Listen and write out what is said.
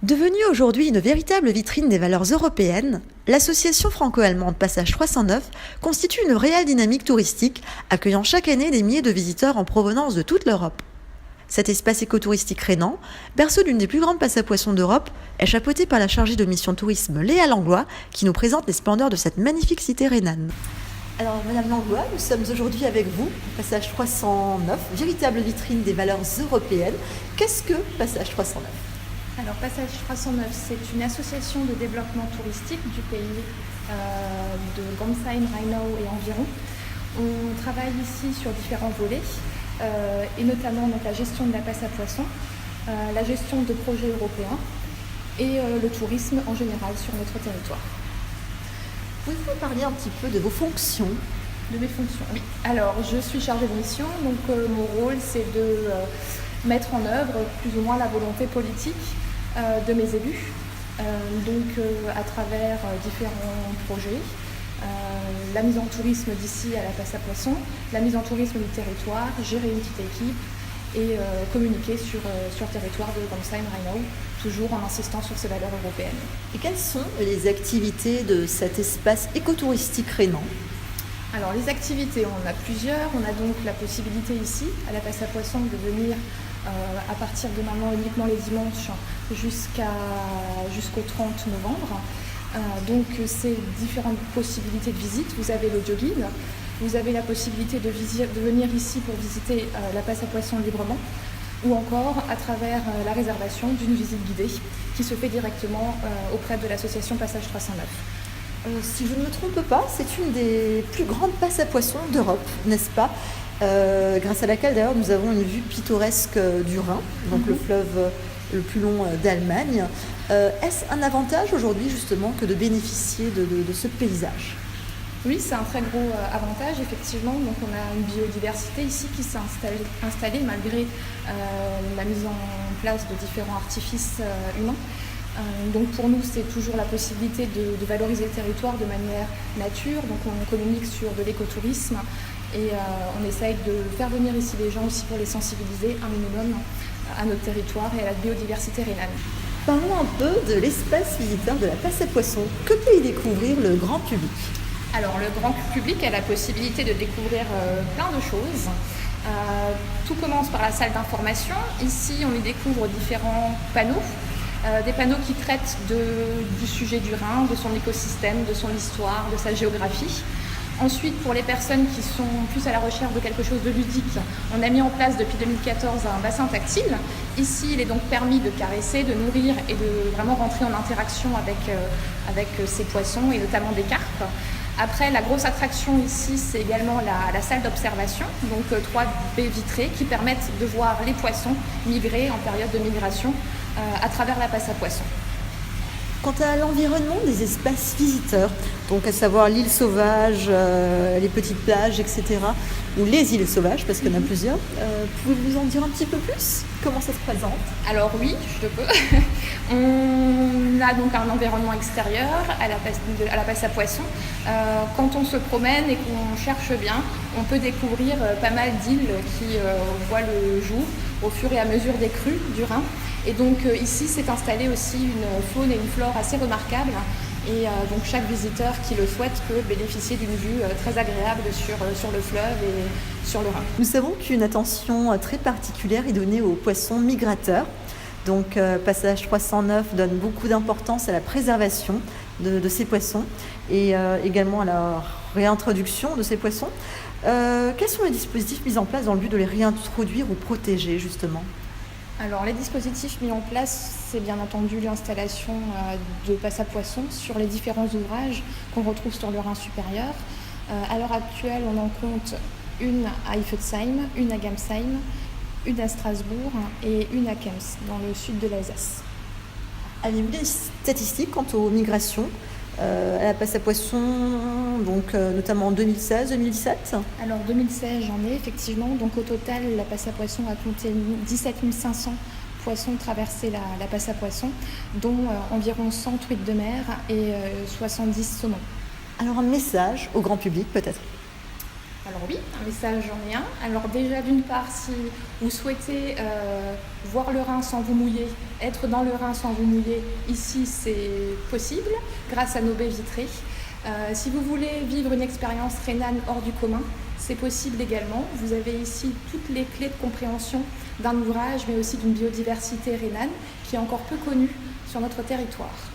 Devenue aujourd'hui une véritable vitrine des valeurs européennes, l'association franco-allemande Passage 309 constitue une réelle dynamique touristique, accueillant chaque année des milliers de visiteurs en provenance de toute l'Europe. Cet espace écotouristique rhénan, berceau d'une des plus grandes passes à poissons d'Europe, est chapeauté par la chargée de mission tourisme Léa Langlois, qui nous présente les splendeurs de cette magnifique cité rhénane. Alors, Madame Langlois, nous sommes aujourd'hui avec vous, Passage 309, véritable vitrine des valeurs européennes. Qu'est-ce que Passage 309 ? Alors, Passage 309, c'est une association de développement touristique du pays de Gonsheim, Rheinau et environ. On travaille ici sur différents volets, et notamment donc, la gestion de la passe à poissons, la gestion de projets européens et le tourisme en général sur notre territoire. Pouvez-vous nous parler un petit peu de vos fonctions ? De mes fonctions, oui. Alors, je suis chargée de mission, donc mon rôle, c'est de mettre en œuvre plus ou moins la volonté politique de mes élus, à travers différents projets, la mise en tourisme d'ici à la passe à poissons, la mise en tourisme du territoire, gérer une petite équipe et communiquer sur le territoire de Gonsheim-Rheinau, toujours en insistant sur ces valeurs européennes. Et quelles sont les activités de cet espace écotouristique rhénan ? Alors les activités, on en a plusieurs. On a donc la possibilité ici, à la passe à poissons, de venir à partir de maintenant uniquement les dimanches jusqu'au 30 novembre. Donc c'est différentes possibilités de visite. Vous avez l'audio-guide, vous avez la possibilité de venir ici pour visiter la passe à poissons librement, ou encore à travers la réservation d'une visite guidée qui se fait directement auprès de l'association Passage 309. Si je ne me trompe pas, c'est une des plus grandes passes à poissons d'Europe, n'est-ce pas ? Grâce à laquelle d'ailleurs nous avons une vue pittoresque du Rhin, donc le fleuve le plus long d'Allemagne. Est-ce un avantage aujourd'hui justement que de bénéficier de ce paysage ? Oui, c'est un très gros avantage, effectivement. Donc, on a une biodiversité ici qui s'est installée malgré la mise en place de différents artifices humains. Donc, pour nous, c'est toujours la possibilité de valoriser le territoire de manière nature. Donc, on communique sur de l'écotourisme et on essaye de faire venir ici les gens aussi pour les sensibiliser un minimum à notre territoire et à la biodiversité rhénane. Parlons un peu de l'espace visiteur de la passe à poissons. Que peut y découvrir le grand public ? Alors, le grand public a la possibilité de découvrir plein de choses. Tout commence par la salle d'information. Ici, on y découvre différents panneaux. Des panneaux qui traitent du sujet du Rhin, de son écosystème, de son histoire, de sa géographie. Ensuite, pour les personnes qui sont plus à la recherche de quelque chose de ludique, on a mis en place depuis 2014 un bassin tactile. Ici, il est donc permis de caresser, de nourrir et de vraiment rentrer en interaction avec ces poissons et notamment des carpes. Après, la grosse attraction ici, c'est également la salle d'observation, donc 3 baies vitrées qui permettent de voir les poissons migrer en période de migration à travers la passe à poissons. Quant à l'environnement des espaces visiteurs, donc à savoir l'île sauvage, les petites plages, etc., ou les îles sauvages, parce qu'il y en a plusieurs, pouvez-vous nous en dire un petit peu plus ? Comment ça se présente ? Alors oui, je peux. On a donc un environnement extérieur à la passe à poissons. Quand on se promène et qu'on cherche bien, on peut découvrir pas mal d'îles qui voient le jour au fur et à mesure des crues du Rhin. Et donc ici s'est installée aussi une faune et une flore assez remarquables. Et donc chaque visiteur qui le souhaite peut bénéficier d'une vue très agréable sur le fleuve et sur le Rhin. Nous savons qu'une attention très particulière est donnée aux poissons migrateurs. Donc Passage 309 donne beaucoup d'importance à la préservation de ces poissons et également à la réintroduction de ces poissons. Quels sont les dispositifs mis en place dans le but de les réintroduire ou protéger justement ? Alors les dispositifs mis en place, c'est bien entendu l'installation de passes à poissons sur les différents ouvrages qu'on retrouve sur le Rhin supérieur. À l'heure actuelle, on en compte une à Iffezheim, une à Gamsheim, une à Strasbourg et une à Kems, dans le sud de l'Alsace. Avez-vous des statistiques quant aux migrations à la passe à poissons, donc notamment en 2016-2017 ? Alors 2016, j'en ai effectivement. Donc au total, la passe à poissons a compté 17 500 poissons traverser la passe à poissons, dont environ 100 truites de mer et 70 saumons. Alors un message au grand public peut-être ? Alors oui, un message, j'en ai un. Alors déjà, d'une part, si vous souhaitez voir le Rhin sans vous mouiller, être dans le Rhin sans vous mouiller, ici c'est possible grâce à nos baies vitrées. Si vous voulez vivre une expérience rhénane hors du commun, c'est possible également. Vous avez ici toutes les clés de compréhension d'un ouvrage, mais aussi d'une biodiversité rhénane qui est encore peu connue sur notre territoire.